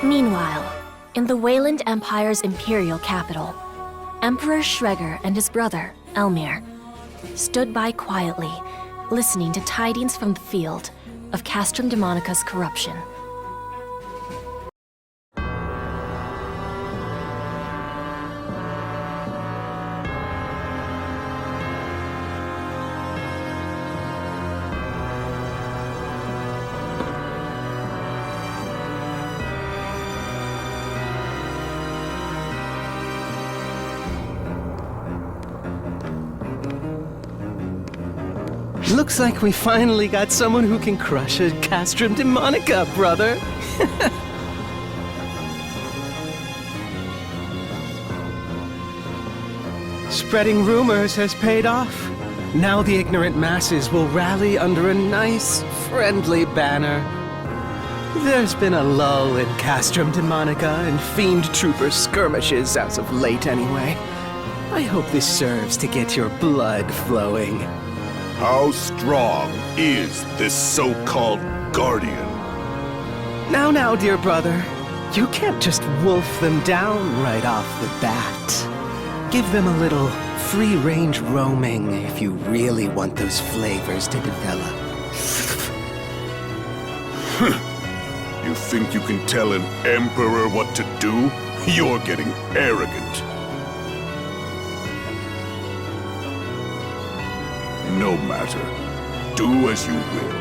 Meanwhile, in the Wayland Empire's imperial capital, Emperor Schreger and his brother, Elmir, stood by quietly, listening to tidings from the field of Castrum Demonica's corruption. Looks like we finally got someone who can crush a Castrum Demonica, brother. Spreading rumors has paid off. Now the ignorant masses will rally under a nice, friendly banner. There's been a lull in Castrum Demonica and Fiend Trooper skirmishes as of late anyway. I hope this serves to get your blood flowing. How strong is this so-called Guardian? Now, dear brother. You can't just wolf them down right off the bat. Give them a little free-range roaming if you really want those flavors to develop. You think you can tell an emperor what to do? You're getting arrogant. No matter. Do as you will.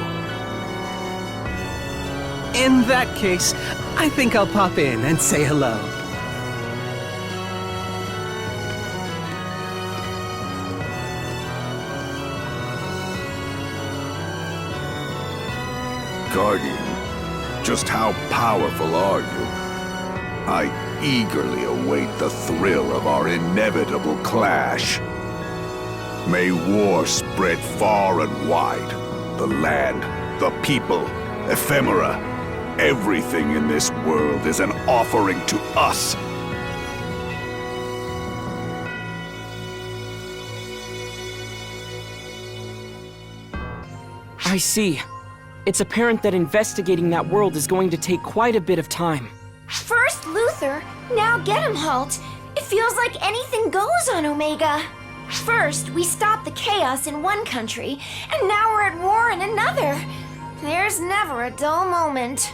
In that case, I think I'll pop in and say hello. Guardian, just how powerful are you? I eagerly await the thrill of our inevitable clash. May war spread far and wide. The land, the people, ephemera, everything in this world is an offering to us. I see. It's apparent that investigating that world is going to take quite a bit of time. First Luther, now Halt. It feels like anything goes on Omega. First, we stopped the chaos in one country, and now we're at war in another. There's never a dull moment.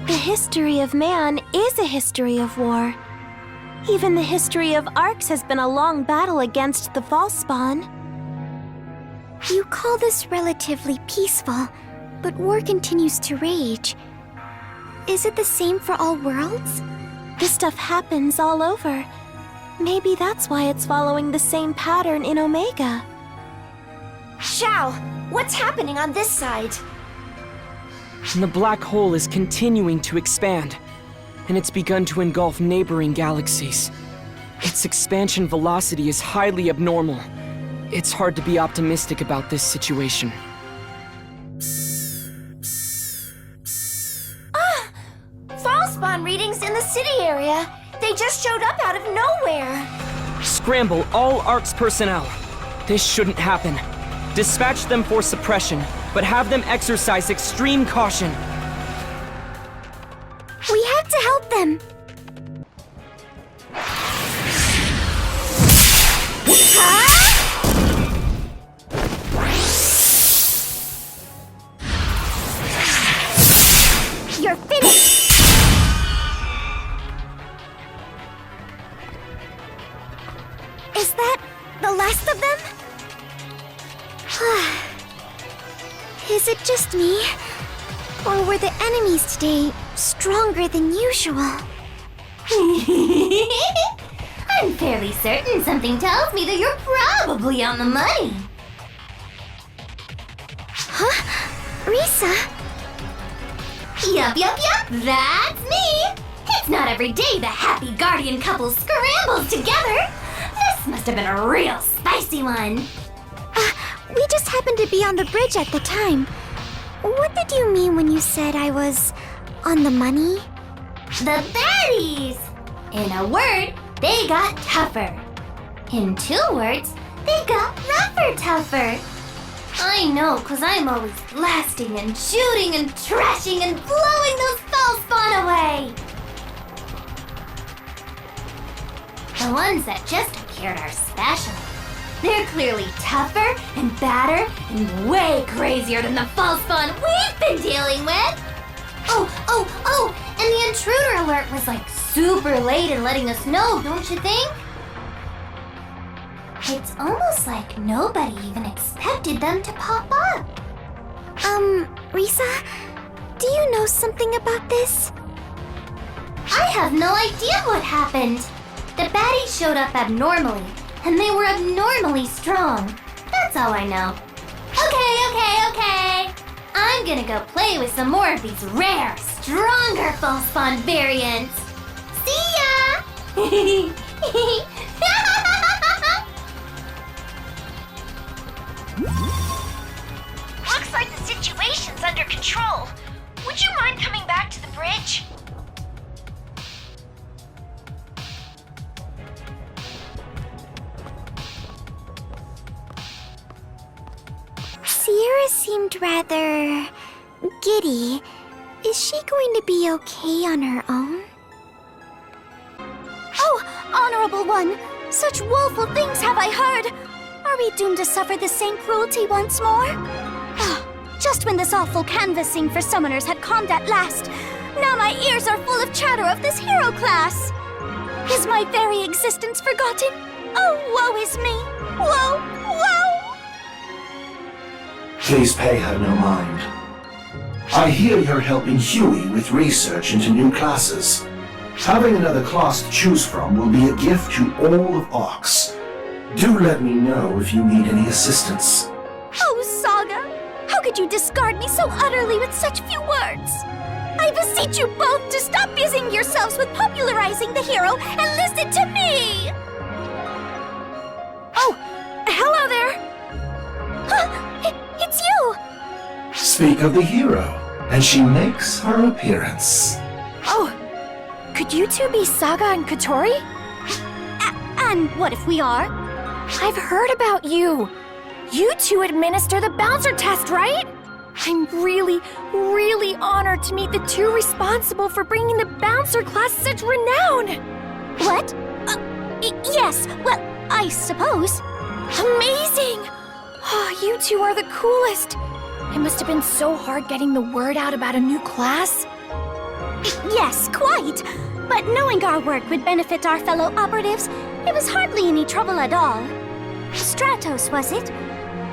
The history of man is a history of war. Even the history of Arcs has been a long battle against the false spawn. You call this relatively peaceful, but war continues to rage. Is it the same for all worlds? This stuff happens all over. Maybe that's why it's following the same pattern in Omega. Xiao, what's happening on this side? The black hole is continuing to expand, and it's begun to engulf neighboring galaxies. Its expansion velocity is highly abnormal. It's hard to be optimistic about this situation. False spawn readings in the city area. They just showed up out of nowhere. Scramble all ARCS personnel. This shouldn't happen. Dispatch them for suppression, but have them exercise extreme caution. We have to help them. You're finished! Is that the last of them? Is it just me? Or were the enemies today stronger than usual? I'm fairly certain something tells me that you're probably on the money. Huh? Risa? Yup, that's me! It's not every day the happy guardian couple scrambles together. This must have been a real spicy one. We just happened to be on the bridge at the time. What did you mean when you said I was on the money? The baddies! In a word, they got tougher. In 2 words, they got tougher. I know, 'cause I'm always blasting and shooting and trashing and blowing those false spawn away. the ones that just appeared are special. They're clearly tougher and badder and way crazier than the false spawn we've been dealing with. Oh, and the intruder alert was like super late in letting us know, don't you think? It's almost like nobody even expected them to pop up. Risa, do you know something about this? I have no idea what happened. The baddies showed up abnormally, and they were abnormally strong. That's all I know. Okay. I'm gonna go play with some more of these rare, stronger false spawn variants. See ya! Looks like the situation's under control. Would you mind coming back to the bridge? Sierra seemed rather giddy. Is she going to be okay on her own? Oh, Honorable One! Such woeful things have I heard! Are we doomed to suffer the same cruelty once more? Just when this awful canvassing for summoners had calmed at last, now my ears are full of chatter of this hero class! Is my very existence forgotten? Oh, woe is me! Woe! Please pay her no mind. I hear you're helping Huey with research into new classes. Having another class to choose from will be a gift to all of Ox. Do let me know if you need any assistance. Oh, Saga! How could you discard me so utterly with such few words? I beseech you both to stop busying yourselves with popularizing the hero and listen to me! Oh, hello there! Huh? It's you! Speak of the hero, and she makes her appearance. Oh, could you two be Saga and Katori? And what if we are? I've heard about you. You two administer the bouncer test, right? I'm really honored to meet the two responsible for bringing the bouncer class such renown. What? Yes, well, I suppose. Amazing! Oh, you two are the coolest. It must have been so hard getting the word out about a new class. Yes, quite. But knowing our work would benefit our fellow operatives, it was hardly any trouble at all. Stratos, was it?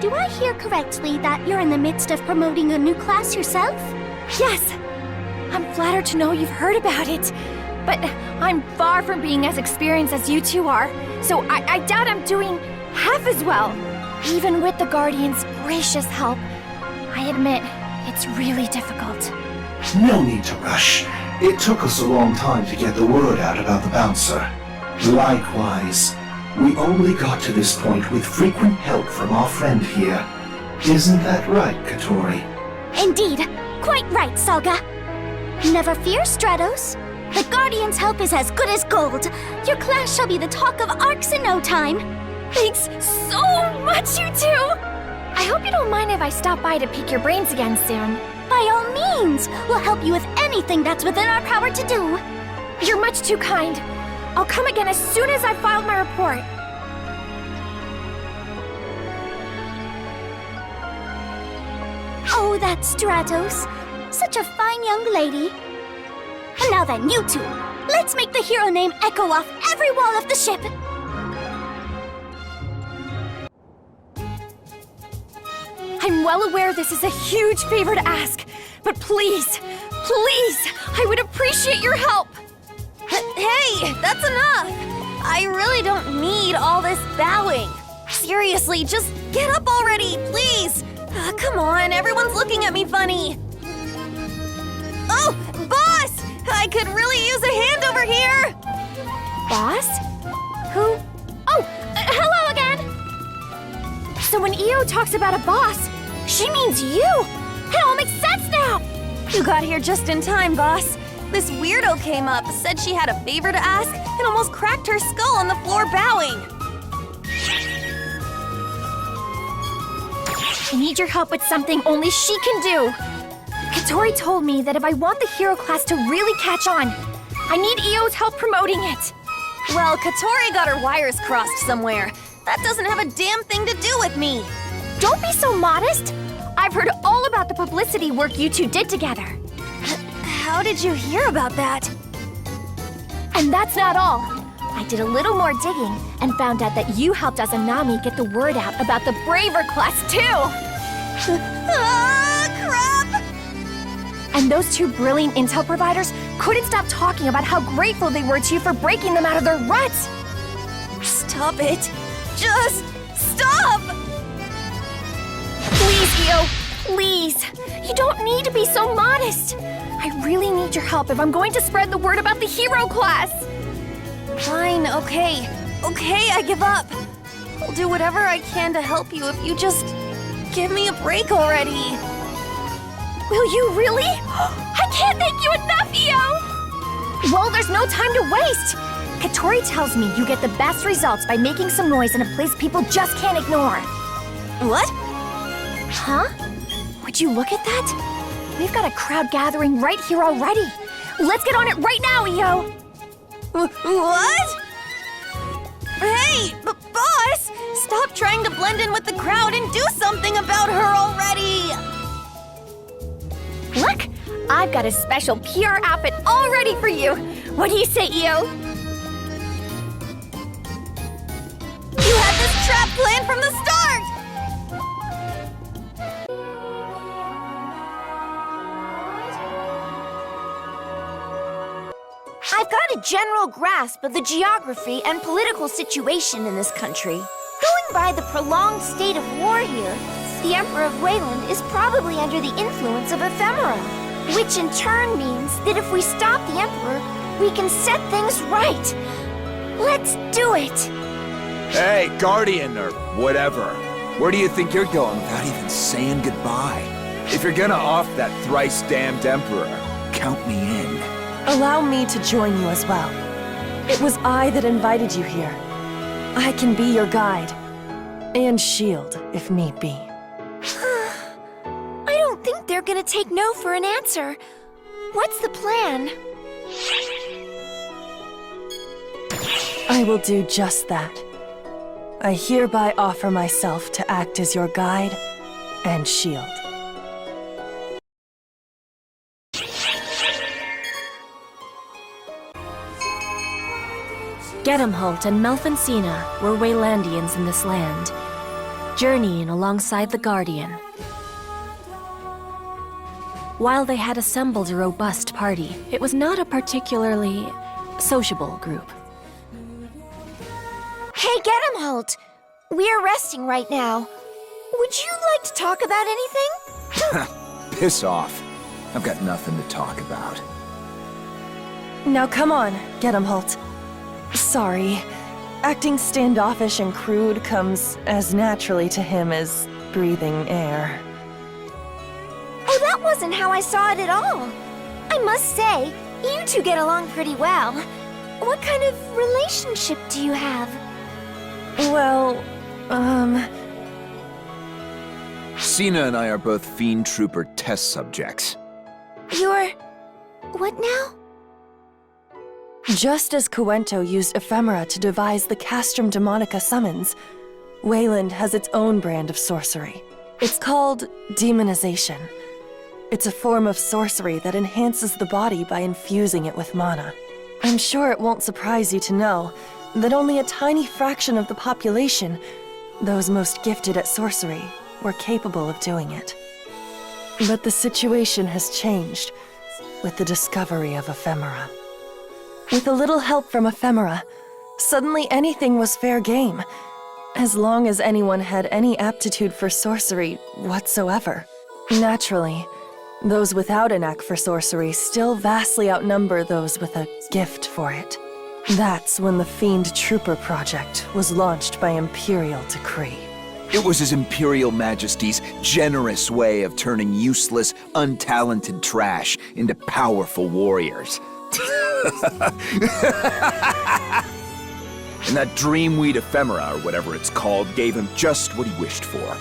Do I hear correctly that you're in the midst of promoting a new class yourself? Yes. I'm flattered to know you've heard about it. But I'm far from being as experienced as you two are, so I doubt I'm doing half as well. Even with the Guardian's gracious help, I admit it's really difficult. No need to rush. It took us a long time to get the word out about the bouncer. Likewise, we only got to this point with frequent help from our friend here. Isn't that right, Katori? Indeed. Quite right, Saga. Never fear, Stratos. The Guardian's help is as good as gold. Your class shall be the talk of Arcs in no time. Thanks so much, you two! I hope you don't mind if I stop by to pick your brains again soon. By all means! We'll help you with anything that's within our power to do. You're much too kind. I'll come again as soon as I've filed my report. Oh, that's Stratos. Such a fine young lady. And now then, you two, let's make the hero name echo off every wall of the ship. I'm well aware this is a huge favor to ask, but please, I would appreciate your help. Hey, that's enough. I really don't need all this bowing. Seriously, just get up already, please. Come on, everyone's looking at me funny. Oh, boss! I could really use a hand over here. Boss? Who? Oh, hello again. So when Io talks about a boss, she means you! It all makes sense now! You got here just in time, boss. This weirdo came up, said she had a favor to ask, and almost cracked her skull on the floor bowing. I need your help with something only she can do. Katori told me that if I want the hero class to really catch on, I need Io's help promoting it. Well, Katori got her wires crossed somewhere. That doesn't have a damn thing to do with me. Don't be so modest. I've heard all about the publicity work you two did together. How did you hear about that? And that's not all. I did a little more digging and found out that you helped Azanami get the word out about the Braver class too. Crap! And those two brilliant intel providers couldn't stop talking about how grateful they were to you for breaking them out of their ruts. Stop it. Just stop! Please, Io. Please. You don't need to be so modest. I really need your help if I'm going to spread the word about the hero class. Fine, okay. Okay, I give up. I'll do whatever I can to help you if you just give me a break already. Will you really? I can't thank you enough, Io! Well, there's no time to waste. Katori tells me you get the best results by making some noise in a place people just can't ignore. What? Huh? Would you look at that? We've got a crowd gathering right here already. Let's get on it right now, Io! What? Hey, boss! Stop trying to blend in with the crowd and do something about her already! Look! I've got a special PR outfit all ready for you! What do you say, Io? You had this trap planned from the start! I've got a general grasp of the geography and political situation in this country. Going by the prolonged state of war here, the Emperor of Wayland is probably under the influence of ephemera, which in turn means that if we stop the Emperor, we can set things right. Let's do it! Hey, Guardian, or whatever. Where do you think you're going without even saying goodbye? If you're gonna off that thrice-damned Emperor, count me in. Allow me to join you as well. It was I that invited you here. I can be your guide. And shield, if need be. I don't think they're gonna take no for an answer. What's the plan? I will do just that. I hereby offer myself to act as your guide and shield. Gedemholt and Melfincina were Waylandians in this land, journeying alongside the Guardian. While they had assembled a robust party, it was not a particularly sociable group. Hey, Gedemholt! We're resting right now. Would you like to talk about anything? Piss off. I've got nothing to talk about. Now come on, Gedemholt. Sorry. Acting standoffish and crude comes as naturally to him as breathing air. Oh, that wasn't how I saw it at all. I must say, you two get along pretty well. What kind of relationship do you have? Well, Sina and I are both Fiend Trooper test subjects. You're... what now? just as Coento used ephemera to devise the Castrum Demonica summons, Wayland has its own brand of sorcery. It's called demonization. It's a form of sorcery that enhances the body by infusing it with mana. I'm sure it won't surprise you to know that only a tiny fraction of the population, those most gifted at sorcery, were capable of doing it. But the situation has changed with the discovery of ephemera. With a little help from ephemera, suddenly anything was fair game, as long as anyone had any aptitude for sorcery whatsoever. Naturally, those without a knack for sorcery still vastly outnumber those with a gift for it. That's when the Fiend Trooper project was launched by Imperial decree. It was His Imperial Majesty's generous way of turning useless, untalented trash into powerful warriors. And that dreamweed ephemera, or whatever it's called, gave him just what he wished for.